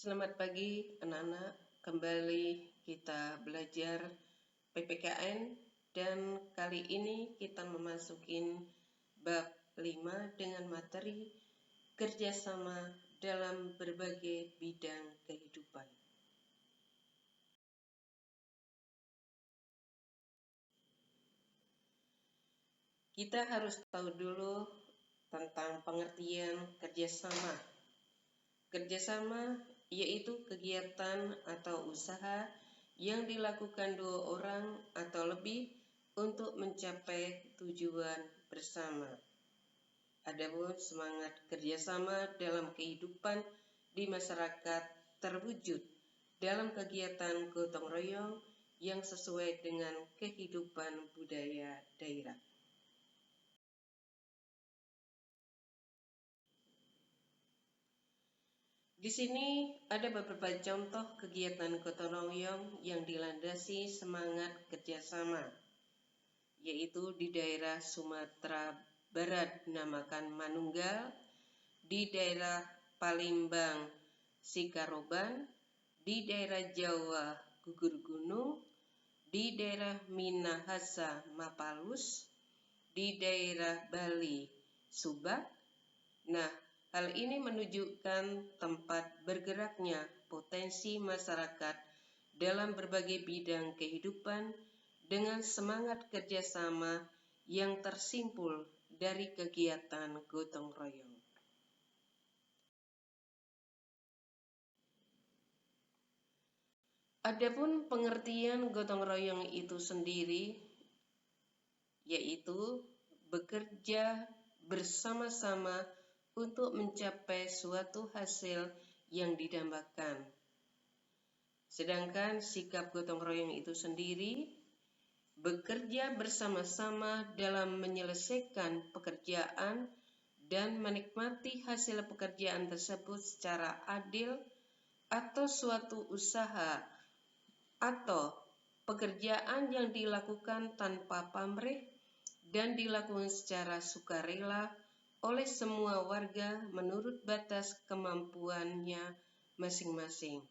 Selamat pagi anak-anak, kembali kita belajar PPKN dan kali ini kita memasukin bab 5 dengan materi kerjasama dalam berbagai bidang kehidupan. Kita harus tahu dulu tentang pengertian kerjasama. Kerjasama yaitu kegiatan atau usaha yang dilakukan dua orang atau lebih untuk mencapai tujuan bersama. Adapun semangat kerjasama dalam kehidupan di masyarakat terwujud dalam kegiatan gotong royong yang sesuai dengan kehidupan budaya daerah. Di sini ada beberapa contoh kegiatan gotong royong yang dilandasi semangat kerjasama, yaitu di daerah Sumatera Barat namakan Manunggal, di daerah Palembang Sikaroban, di daerah Jawa Gugur Gunung, di daerah Minahasa Mapalus, di daerah Bali Subak. Nah, hal ini menunjukkan tempat bergeraknya potensi masyarakat dalam berbagai bidang kehidupan dengan semangat kerjasama yang tersimpul dari kegiatan gotong royong. Adapun pengertian gotong royong itu sendiri, yaitu bekerja bersama-sama untuk mencapai suatu hasil yang didambakan. Sedangkan sikap gotong royong itu sendiri bekerja bersama-sama dalam menyelesaikan pekerjaan dan menikmati hasil pekerjaan tersebut secara adil atau suatu usaha atau pekerjaan yang dilakukan tanpa pamrih dan dilakukan secara sukarela oleh semua warga menurut batas kemampuannya masing-masing.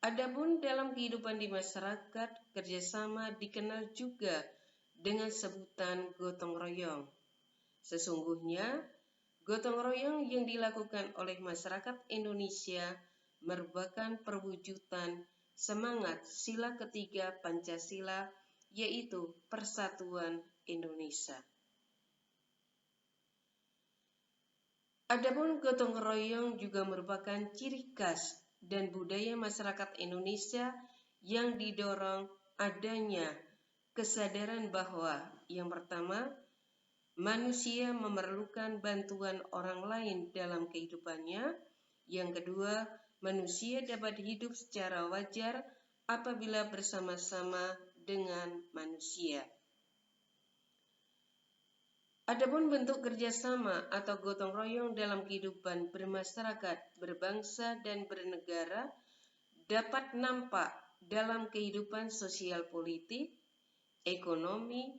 Adapun dalam kehidupan di masyarakat, kerjasama dikenal juga dengan sebutan gotong royong. Sesungguhnya, gotong royong yang dilakukan oleh masyarakat Indonesia merupakan perwujudan semangat sila ketiga Pancasila, yaitu Persatuan Indonesia. Adapun gotong royong juga merupakan ciri khas dan budaya masyarakat Indonesia yang didorong adanya kesadaran bahwa yang pertama, manusia memerlukan bantuan orang lain dalam kehidupannya. Yang kedua, manusia dapat hidup secara wajar apabila bersama-sama dengan manusia. Adapun bentuk kerjasama atau gotong royong dalam kehidupan bermasyarakat, berbangsa, dan bernegara dapat nampak dalam kehidupan sosial politik, ekonomi,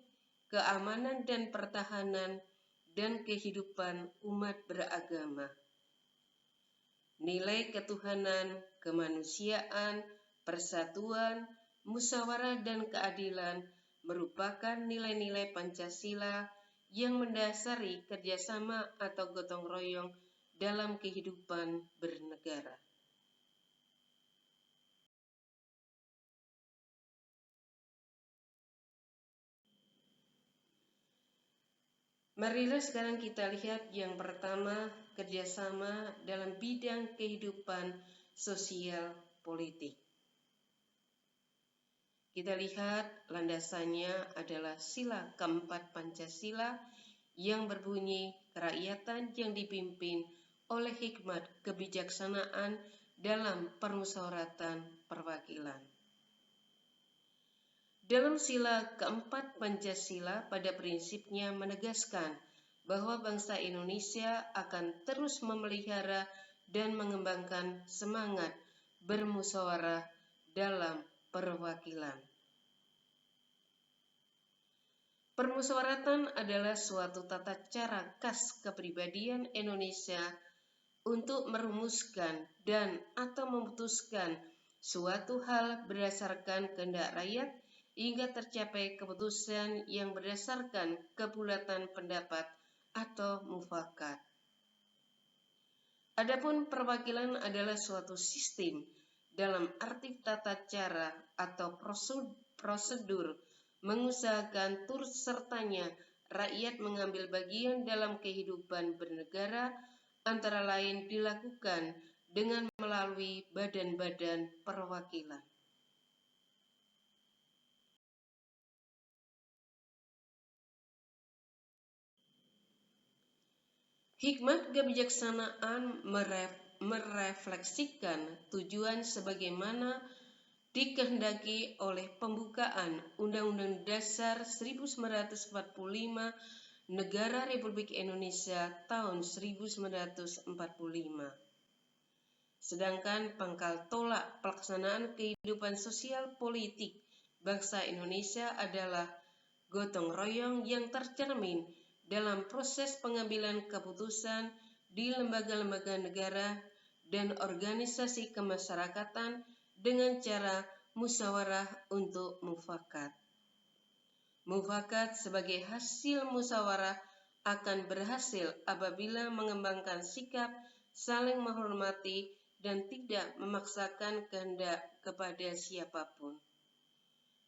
keamanan dan pertahanan, dan kehidupan umat beragama. Nilai ketuhanan, kemanusiaan, persatuan, musyawarah, dan keadilan merupakan nilai-nilai Pancasila yang mendasari kerjasama atau gotong royong dalam kehidupan bernegara. Marilah sekarang kita lihat yang pertama, kerjasama dalam bidang kehidupan sosial politik. Kita lihat landasannya adalah sila keempat Pancasila yang berbunyi kerakyatan yang dipimpin oleh hikmat kebijaksanaan dalam permusyawaratan perwakilan. Dalam sila keempat Pancasila pada prinsipnya menegaskan bahwa bangsa Indonesia akan terus memelihara dan mengembangkan semangat bermusyawarah dalam perwakilan. Permusyawaratan adalah suatu tata cara khas kepribadian Indonesia untuk merumuskan dan atau memutuskan suatu hal berdasarkan kehendak rakyat hingga tercapai keputusan yang berdasarkan kebulatan pendapat atau mufakat. Adapun perwakilan adalah suatu sistem dalam arti tata cara atau prosedur mengusahakan turut sertanya rakyat mengambil bagian dalam kehidupan bernegara, antara lain dilakukan dengan melalui badan-badan perwakilan. Hikmat kebijaksanaan merefleksikan tujuan sebagaimana dikehendaki oleh pembukaan Undang-Undang Dasar 1945 Negara Republik Indonesia tahun 1945. Sedangkan pangkal tolak pelaksanaan kehidupan sosial politik bangsa Indonesia adalah gotong royong yang tercermin dalam proses pengambilan keputusan di lembaga-lembaga negara dan organisasi kemasyarakatan dengan cara musyawarah untuk mufakat. Mufakat sebagai hasil musyawarah akan berhasil apabila mengembangkan sikap saling menghormati dan tidak memaksakan kehendak kepada siapapun.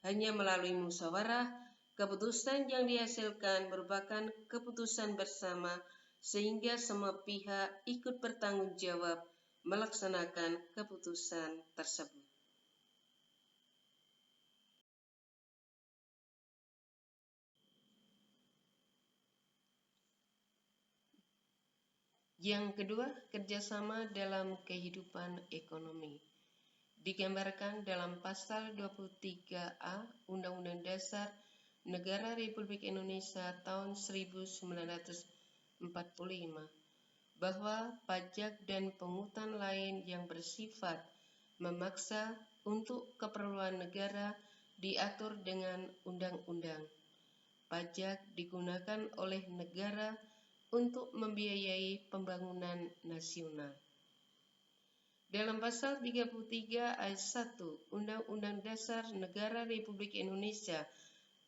Hanya melalui musyawarah, keputusan yang dihasilkan merupakan keputusan bersama sehingga semua pihak ikut bertanggung jawab melaksanakan keputusan tersebut. Yang kedua, kerjasama dalam kehidupan ekonomi. Digambarkan dalam pasal 23A Undang-Undang Dasar Negara Republik Indonesia tahun 1945 bahwa pajak dan pungutan lain yang bersifat memaksa untuk keperluan negara diatur dengan undang-undang. Pajak digunakan oleh negara untuk membiayai pembangunan nasional. Dalam pasal 33 ayat 1 Undang-Undang Dasar Negara Republik Indonesia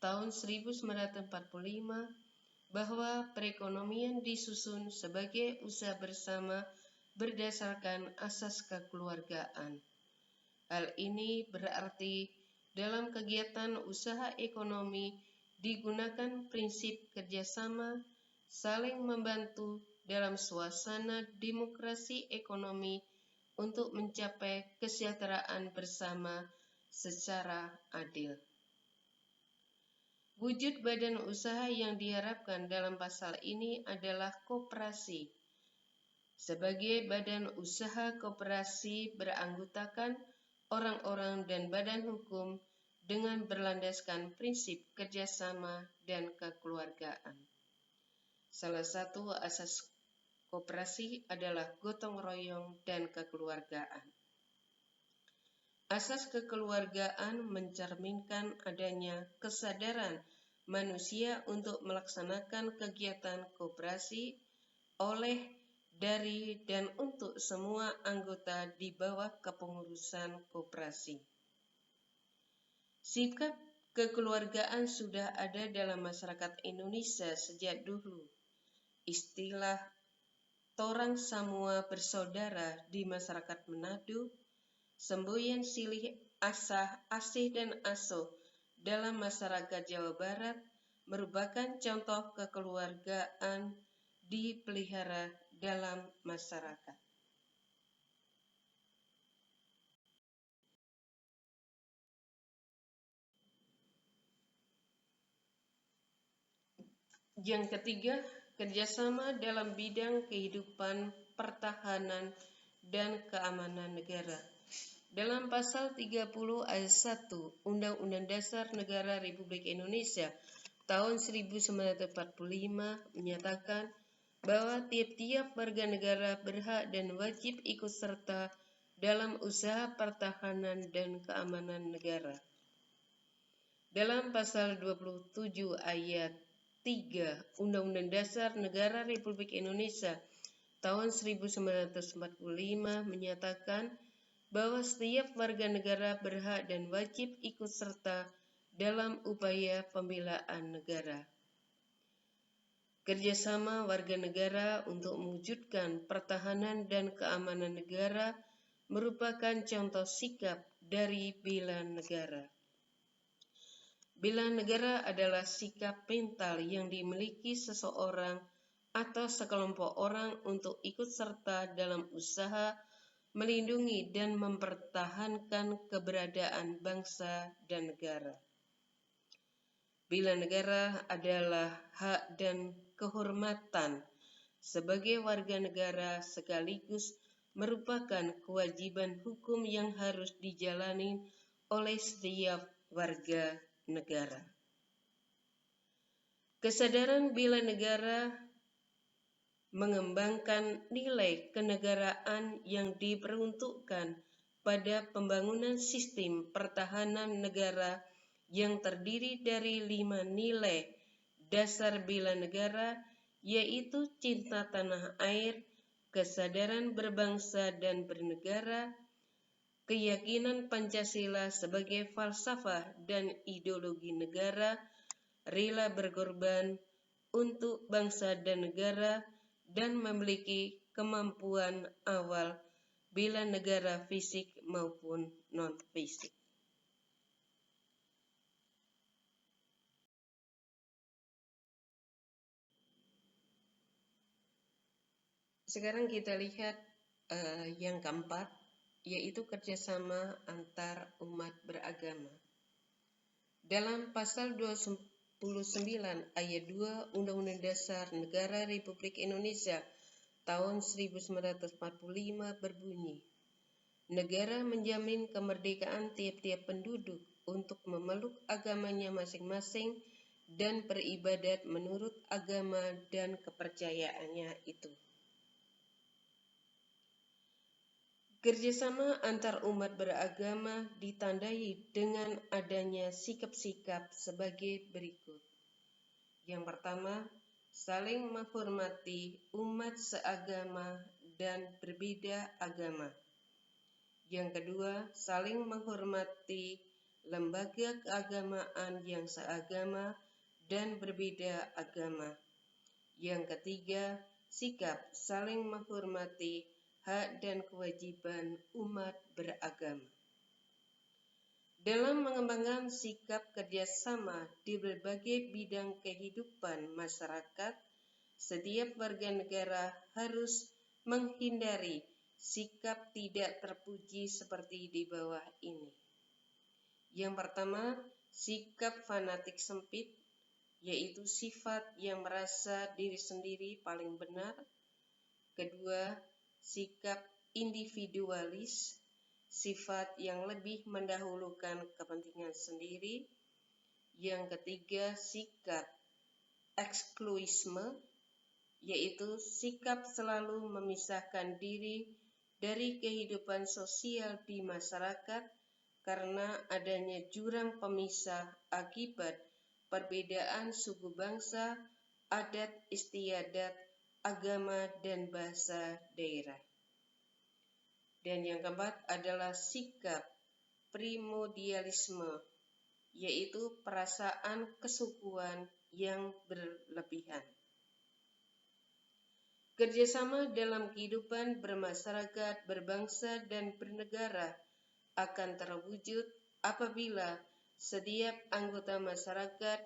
tahun 1945 bahwa perekonomian disusun sebagai usaha bersama berdasarkan asas kekeluargaan. Hal ini berarti dalam kegiatan usaha ekonomi digunakan prinsip kerjasama, saling membantu dalam suasana demokrasi ekonomi untuk mencapai kesejahteraan bersama secara adil. Wujud badan usaha yang diharapkan dalam pasal ini adalah koperasi. Sebagai badan usaha, koperasi beranggotakan orang-orang dan badan hukum dengan berlandaskan prinsip kerjasama dan kekeluargaan. Salah satu asas koperasi adalah gotong royong dan kekeluargaan. Asas kekeluargaan mencerminkan adanya kesadaran manusia untuk melaksanakan kegiatan koperasi oleh, dari, dan untuk semua anggota di bawah kepengurusan koperasi. Sikap kekeluargaan sudah ada dalam masyarakat Indonesia sejak dulu. Istilah torang samua bersaudara di masyarakat Manado, semboyan silih asih dan asuh dalam masyarakat Jawa Barat merupakan contoh kekeluargaan dipelihara dalam masyarakat. Yang ketiga, kerjasama dalam bidang kehidupan pertahanan dan keamanan negara. Dalam pasal 30 ayat 1 Undang-Undang Dasar Negara Republik Indonesia tahun 1945 menyatakan bahwa tiap-tiap warga negara berhak dan wajib ikut serta dalam usaha pertahanan dan keamanan negara. Dalam pasal 27 ayat 3 Undang-Undang Dasar Negara Republik Indonesia tahun 1945 menyatakan bahwa setiap warga negara berhak dan wajib ikut serta dalam upaya pembelaan negara. Kerjasama warga negara untuk mewujudkan pertahanan dan keamanan negara merupakan contoh sikap dari bela negara. Bela negara adalah sikap mental yang dimiliki seseorang atau sekelompok orang untuk ikut serta dalam usaha melindungi dan mempertahankan keberadaan bangsa dan negara. Bela negara adalah hak dan kehormatan sebagai warga negara sekaligus merupakan kewajiban hukum yang harus dijalani oleh setiap warga negara. Kesadaran bela negara mengembangkan nilai kenegaraan yang diperuntukkan pada pembangunan sistem pertahanan negara yang terdiri dari 5 nilai dasar bela negara, yaitu cinta tanah air, kesadaran berbangsa dan bernegara, keyakinan Pancasila sebagai falsafah dan ideologi negara, rela berkorban untuk bangsa dan negara, dan memiliki kemampuan awal bela negara fisik maupun non-fisik. Sekarang kita lihat yang keempat, yaitu kerjasama antar umat beragama. Dalam pasal 29 ayat 2 Undang-Undang Dasar Negara Republik Indonesia tahun 1945 berbunyi, negara menjamin kemerdekaan tiap-tiap penduduk untuk memeluk agamanya masing-masing dan beribadat menurut agama dan kepercayaannya itu. Kerjasama antar umat beragama ditandai dengan adanya sikap-sikap sebagai berikut. Yang pertama, saling menghormati umat seagama dan berbeda agama. Yang kedua, saling menghormati lembaga keagamaan yang seagama dan berbeda agama. Yang ketiga, sikap saling menghormati hak dan kewajiban umat beragama. Dalam mengembangkan sikap kerjasama di berbagai bidang kehidupan masyarakat, setiap warga negara harus menghindari sikap tidak terpuji seperti di bawah ini. Yang pertama, sikap fanatik sempit, yaitu sifat yang merasa diri sendiri paling benar. Kedua, sikap individualis, sifat yang lebih mendahulukan kepentingan sendiri. Yang ketiga, sikap ekskluisme, yaitu sikap selalu memisahkan diri dari kehidupan sosial di masyarakat karena adanya jurang pemisah akibat perbedaan suku bangsa, adat istiadat, agama, dan bahasa daerah. Dan yang keempat adalah sikap primordialisme, yaitu perasaan kesukuan yang berlebihan. Kerjasama dalam kehidupan bermasyarakat, berbangsa, dan bernegara akan terwujud apabila setiap anggota masyarakat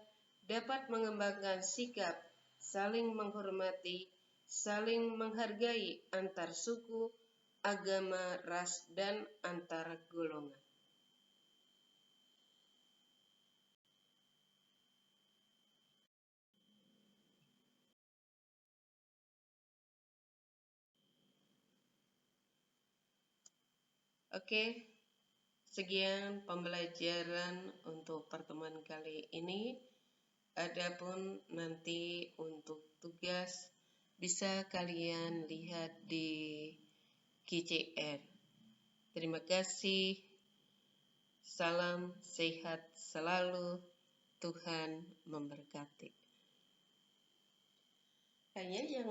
dapat mengembangkan sikap saling menghormati, saling menghargai antar suku, agama, ras, dan antar golongan. Oke, sekian pembelajaran untuk pertemuan kali ini. Adapun nanti untuk tugas bisa kalian lihat di KCR. Terima kasih. Salam sehat selalu. Tuhan memberkati. Hanya yang